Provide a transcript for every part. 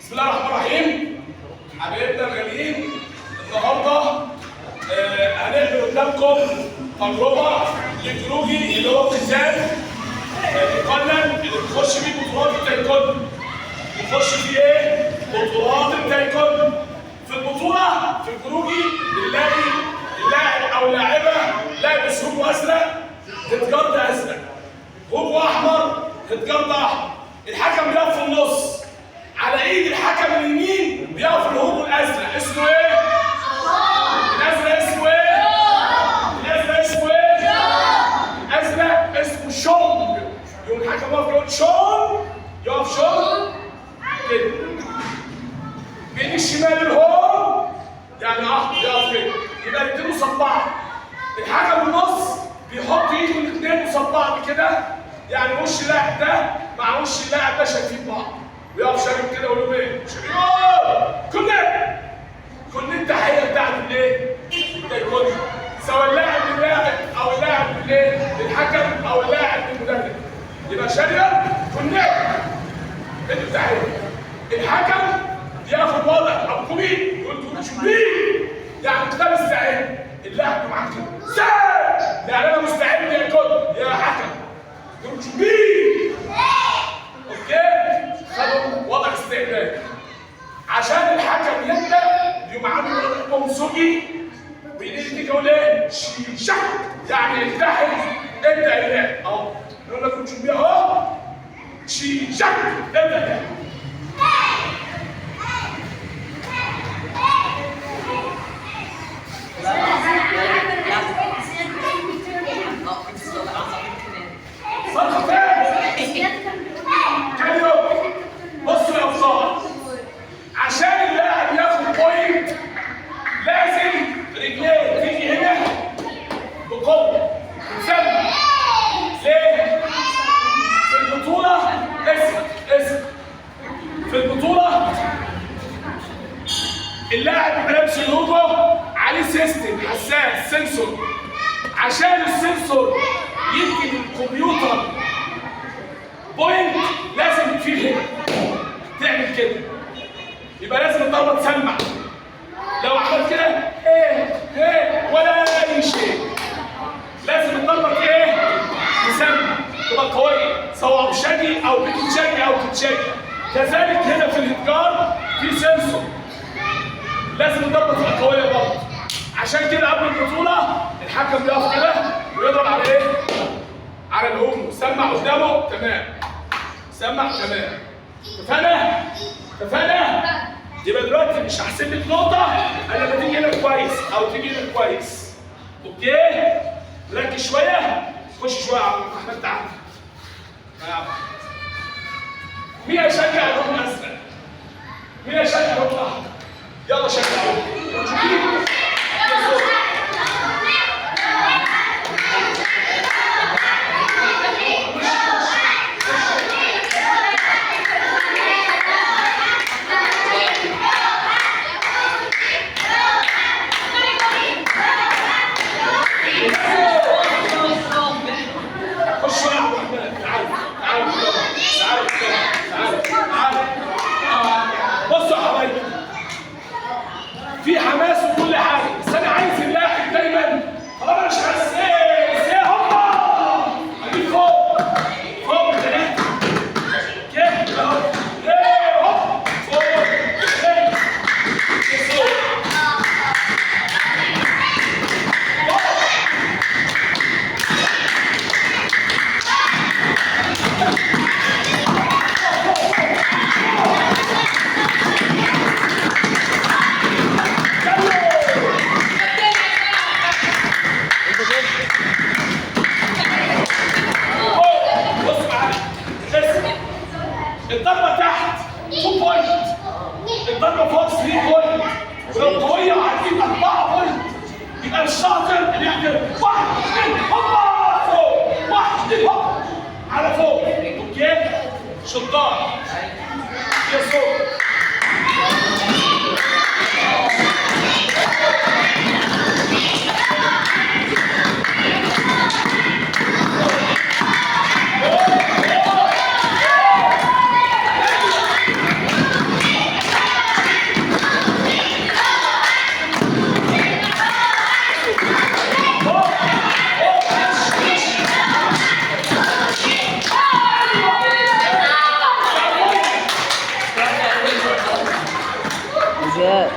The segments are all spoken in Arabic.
بسم الله الرحمن الرحيم. حبايبنا الغاليين، النهارده هنعمل قدامكم تجربه الكتروني اللي هو ميزان القلم اللي بتخش فيه بطولات التايكوندو. بتخش فيه ايه؟ بطولات التايكوندو. في البطوله في الكروجي بنلاقي اللاعب او اللاعبه لابس هوب ازرق هتجارد ازرق، هوب احمر هتجارد احمر. الحكم بيقف في النص، على ايد الحكم اليمين بيقف الهوب الازرق. اسمه ايه؟ الازرق اسمه ايه؟ الازرق اسمه ايه؟ الازرق اسمه شونج. يقوم الحكم يقف يقول شونج، يقف شونج كده. بايد الشمال الهوب يعني احمر يقف كده، يبقى الاثنين قصاد بعض. الحكم النص بيحط ايده الاثنين قصاد بعض كده، يعني وش اللاعب ده مع وش اللاعب ده شايفين بعض، ويقف شارب كده ويقول له ايه؟ كنا التحيه بتاعت الايه؟ التايكوندو، سواء اللاعب للاعب او اللاعب للايه؟ للحكم او اللاعب للمدرب. يبقى شارب كنا التحيه. الحكم ياخد وضع او كومي يقول شوبي، يعني كتاب استعد. اللاعب معاك كده سام، يعني انا مستعد يا كوندو يا حكم. يقول شوبي. اوكي؟ خدوا وضع استعداد. عشان الحكم يبدا يقوم عامل وضع بومسوجي بايديك يقول ايه؟ شيشك، يعني التحد ابدا اللعب اهو. يقول لك شوبي اهو شيشك ابدا اللعب. بصوا يا ابطال، عشان اللاعب ياخد بوينت لازم رجليه تيجي هنا بقوه. تسمى ليه؟ في البطوله اسم في البطوله اللاعب لابس اللوجو عليه سيستم حساس سنسور، عشان السنسور يدي للكمبيوتر بوينت لازم تفيد هنا تعمل كده. يبقى لازم الضربه تسمع. لو عملت كده ايه ولا اي شيء، لازم الضربه ايه؟ تسمع، تبقى قويه، سواء شجي او بتتشجي او تتشجي. كذلك هنا في الاتجار في سنسور، لازم الضربه تبقى قويه برضه. عشان كده قبل البطوله الحكم بيقف كده ويضرب على ايه؟ على الهوم. سمع قدامه تمام، سمع تمام. اتفقنا؟ يبقى دلوقتي مش هحسب لك نقطه الا لما تيجي هنا كويس او تيجي هنا كويس. اوكي؟ ركز شويه، خش شويه يا عم احمد. تعالى يا عم. مين هيشجع الهوم الازرق؟ مين هيشجع الهوم الاحمر؟ يلا شجعوا. بصوا يا حبايبي، في حماس وكل حاجه، بس انا عايز اللاعب دايما طالما مش حاسس ايه هوبا اجيب فوق ثلاثه كده اهو. هوب فوق الضربه تحت 2 بوينت، الضربه فوق 3 بوينت، ولو قويه هتجيب 4 بوينت. يبقى الشاطر اللي يعمل 1 2 هوبا فوق، 1 2 هوبا على فوق. اوكي؟ شطار يا فوق. زياد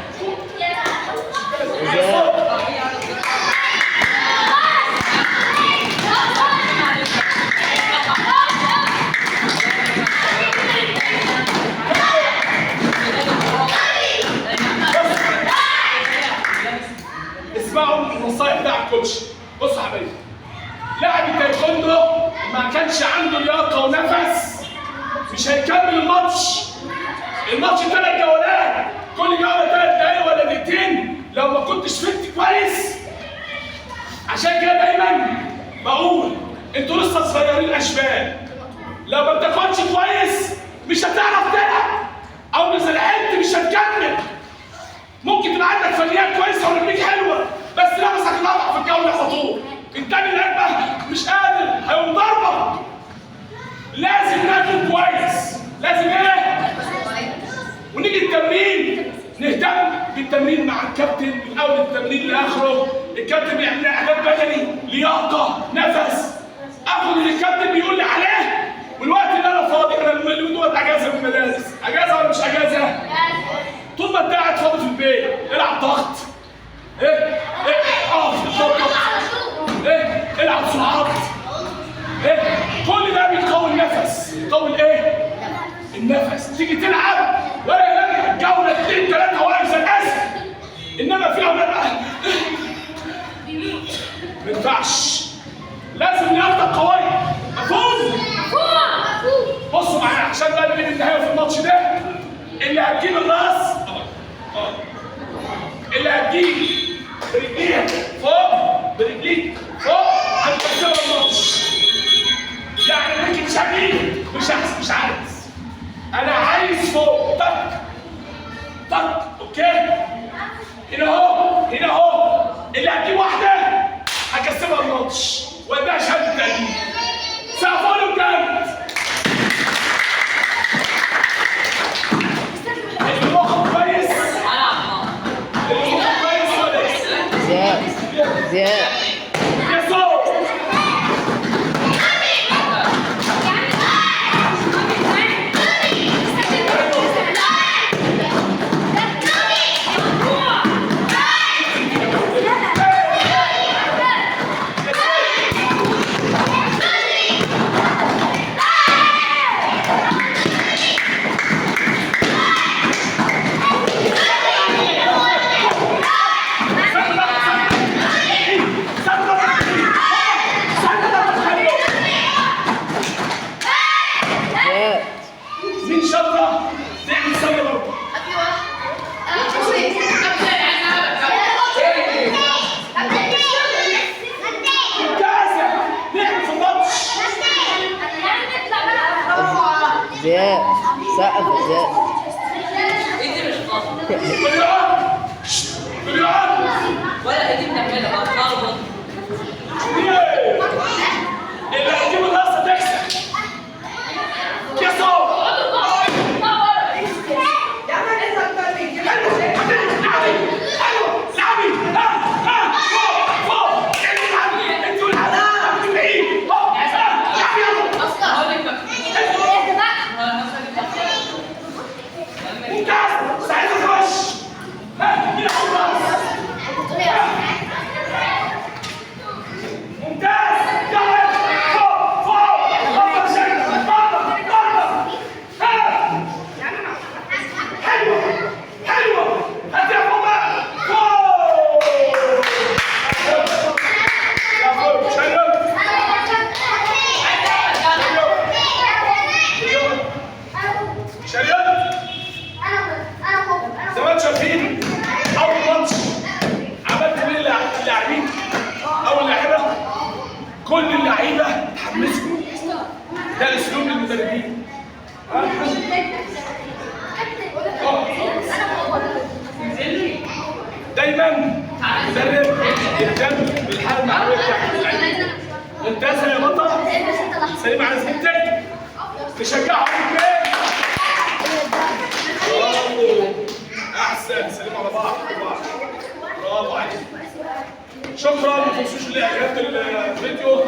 اسمعوا النصايح بتاع الكوتش. بصوا يا حبايبي، لاعب التايكوندو ما كانش عنده لياقه ونفس مش هيكمل الماتش. الماتش 3 جولات، كل جوله 3 دقايق ولا دقيقتين لو ما كنتش فت كويس. عشان كده دايما بقول انتوا لسه صغيرين اشبال، لو ما بتاكلش كويس مش هتعرف تلعب، او اذا لعبت مش هتكمل. ممكن تبقى عندك فنيات كويسه ورجليك حلوه بس نفسك اتقطع في الجوله على طول، التاني الركبه مش قادر هيقوم ضربك. لازم ناكل كويس، لازم ايه؟ ونيجي التمرين نهتم بالتمرين مع الكابتن من اول التمرين لاخره. الكابتن بيعمل لي اعداد بدني، لياقه، نفس، اخد اللي الكابتن بيقول لي عليه. والوقت اللي انا فاضي، انا اليوم دوت اجازه من المدارس، اجازه ولا مش اجازه؟ طول ما انت قاعد فاضي في البيت العب ضغط، ايه ضغط، ايه العب سرعات، ايه كل ده بيقوي النفس، يقوي الايه؟ النفس. تيجي تلعب ولا يهمك جوله 2 3 واقف زي الاسد، انما في اولاد بقى ما ينفعش، لازم لياقتك قويه. مفهوم؟ بصوا معايا عشان بقى نجيب النهايه في الماتش ده. اللي هتجيب الراس، اللي هتجيب برجليك فوق، برجليك فوق هتكسب الماتش. يعني ممكن شكلي مش احسن، مش عايز، انا عايز فوق طق طق. اوكي، هنا اهو، هنا اهو. اللي هتجيب واحده هكسبها الماتش واديها شهاده تقديم. سقفوا له بجد. زياد مين شاطرة؟ تعمل سنة برضه. ممتازة، نعمل في الماتش. زياد سقف زياد. مليون ولا ايدي بنعملها برضه. اللي هتجيب الراسة تكسب. كسر. زمان شايفين اول ماتش عملت مين اللاعبين؟ اول لاعيبه كل اللعيبه اتحمسوا. ده اسلوب المدربين. دايما المدرب يهتم بالحاله المعنويه بتاعت اللعيبه. ممتازه يا بطل، سليم على زميلتك، تشجعهم في البيت. احسن، سليم على بعض. برافو عليك. شكرا، ما تنسوش الاعجاب بالفيديو.